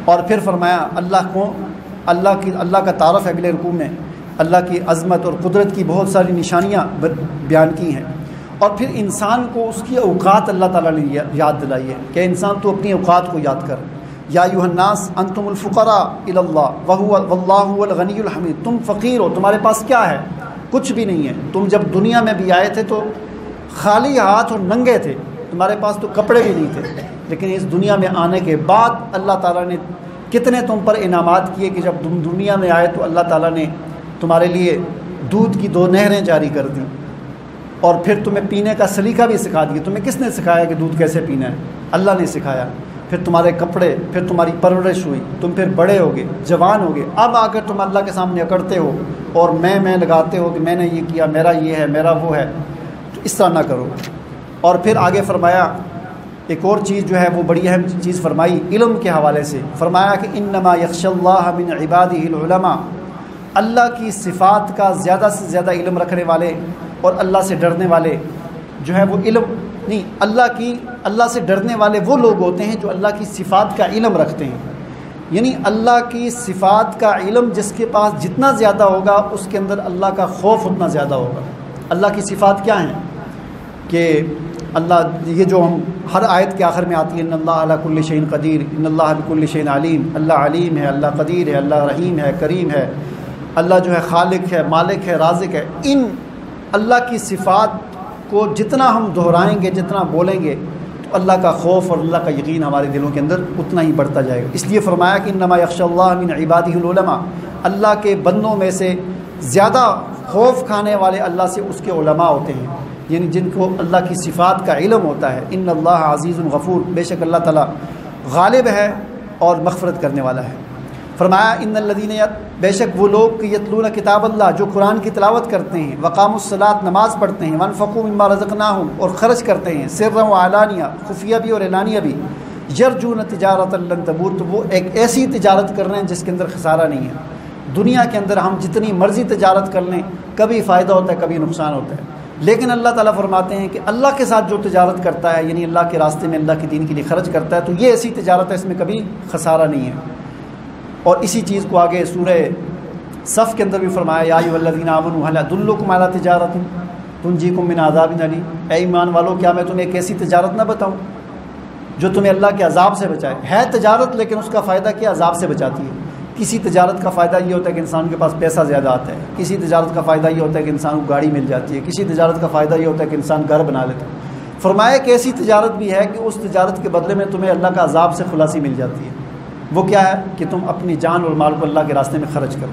اور پھر فرمایا اللہ کا تعارف ہے اگلے رکوع میں، اللہ کی عظمت اور قدرت کی بہت ساری نشانیاں بیان کی ہیں، اور پھر انسان کو اس کی اوقات اللہ تعالیٰ نے یاد دلائی ہے کہ انسان تو اپنی اوقات کو یاد کر۔ یا ایھا الناس انتم الفقراء الی اللہ واللہ هو الغنی الحمید، تم فقیر ہو، تمہارے پاس کیا ہے؟ کچھ بھی نہیں ہے۔ تم جب دنیا میں بھی آئے تھے تو خالی ہاتھ اور ننگے تھے، تمہارے پاس تو کپڑے بھی نہیں تھے، لیکن اس دنیا میں آنے کے بعد اللہ تعالیٰ نے کتنے تم پر انعامات کیے کہ جب تم دنیا میں آئے تو اللہ تعالیٰ نے تمہارے لیے دودھ کی 2 نہریں جاری کر دیں، اور پھر تمہیں پینے کا سلیقہ بھی سکھا دیا۔ تمہیں کس نے سکھایا کہ دودھ کیسے پینا ہے؟ اللہ نے سکھایا۔ پھر تمہارے کپڑے، پھر تمہاری پرورش ہوئی، تم پھر بڑے ہوگے، جوان ہوگے، اب آ کر تم اللہ کے سامنے اکڑتے ہو اور میں لگاتے ہو کہ میں نے یہ کیا، میرا یہ ہے، میرا وہ ہے، تو اس طرح نہ کرو۔ اور پھر آگے فرمایا ایک اور چیز جو ہے وہ بڑی اہم چیز فرمائی علم کے حوالے سے، فرمایا کہ انما یخشی اللہ من عبادہ العلماء، اللہ کی صفات کا زیادہ سے زیادہ علم رکھنے والے اور اللہ سے ڈرنے والے جو ہے وہ علم نہیں، اللہ سے ڈرنے والے وہ لوگ ہوتے ہیں جو اللہ کی صفات کا علم رکھتے ہیں۔ یعنی اللہ کی صفات کا علم جس کے پاس جتنا زیادہ ہوگا اس کے اندر اللہ کا خوف اتنا زیادہ ہوگا۔ اللہ کی صفات کیا ہیں کہ اللہ، یہ جو ہم ہر آیت کے آخر میں آتی ہے، ان اللہ علی کل شیء قدیر، ان اللہ بکل شیء علیم، اللہ علیم ہے، اللہ قدیر ہے، اللہ رحیم ہے، کریم ہے، اللہ جو ہے خالق ہے، مالک ہے، رازق ہے۔ ان اللہ کی صفات کو جتنا ہم دہرائیں گے، جتنا بولیں گے، تو اللہ کا خوف اور اللہ کا یقین ہمارے دلوں کے اندر اتنا ہی بڑھتا جائے گا۔ اس لیے فرمایا کہ انما یخشی اللہ من عبادہ العلماء، اللہ کے بندوں میں سے زیادہ خوف کھانے والے اللہ سے اس کے علماء ہوتے ہیں، یعنی جن کو اللہ کی صفات کا علم ہوتا ہے۔ ان اللہ عزیز غفور، بے شک اللہ تعالیٰ غالب ہے اور مغفرت کرنے والا ہے۔ فرمایا ان الذین، بے شک وہ لوگ کہ یتلون کتاب اللہ، جو قرآن کی تلاوت کرتے ہیں، وقاموا الصلاۃ، نماز پڑھتے ہیں، وانفقوا مما رزقناہم، اور خرچ کرتے ہیں، سرا و علانیہ، خفیہ بھی اور اعلانیہ بھی، یرجون تجارۃ لن تبور، تو وہ ایک ایسی تجارت کر رہے ہیں جس کے اندر خسارہ نہیں ہے۔ دنیا کے اندر ہم جتنی مرضی تجارت کر لیں، کبھی فائدہ ہوتا ہے، کبھی نقصان ہوتا ہے، لیکن اللہ تعالیٰ فرماتے ہیں کہ اللہ کے ساتھ جو تجارت کرتا ہے، یعنی اللہ کے راستے میں اللہ کے دین کے لیے خرچ کرتا ہے، تو یہ ایسی تجارت ہے، اس میں کبھی خسارہ نہیں ہے۔ اور اسی چیز کو آگے سورہ صف کے اندر بھی فرمایا، یا ایھا الذین آمنوا ھل ادلکم علی تجارۃ تنجیکم من عذاب علیم، اے ایمان والو کیا میں تمہیں ایک ایسی تجارت نہ بتاؤں جو تمہیں اللہ کے عذاب سے بچائے۔ ہے تجارت لیکن اس کا فائدہ کیا؟ عذاب سے بچاتی ہے۔ کسی تجارت کا فائدہ یہ ہوتا ہے کہ انسان کے پاس پیسہ زیادہ آتا ہے، کسی تجارت کا فائدہ یہ ہوتا ہے کہ انسان کو گاڑی مل جاتی ہے، کسی تجارت کا فائدہ یہ ہوتا ہے کہ انسان گھر بنا لیتا ہے۔ فرمایا کہ ایسی تجارت بھی ہے کہ اس تجارت کے بدلے میں تمہیں اللہ کا عذاب سے خلاصی مل جاتی ہے۔ وہ کیا ہے کہ تم اپنی جان اور مال کو اللہ کے راستے میں خرچ کرو۔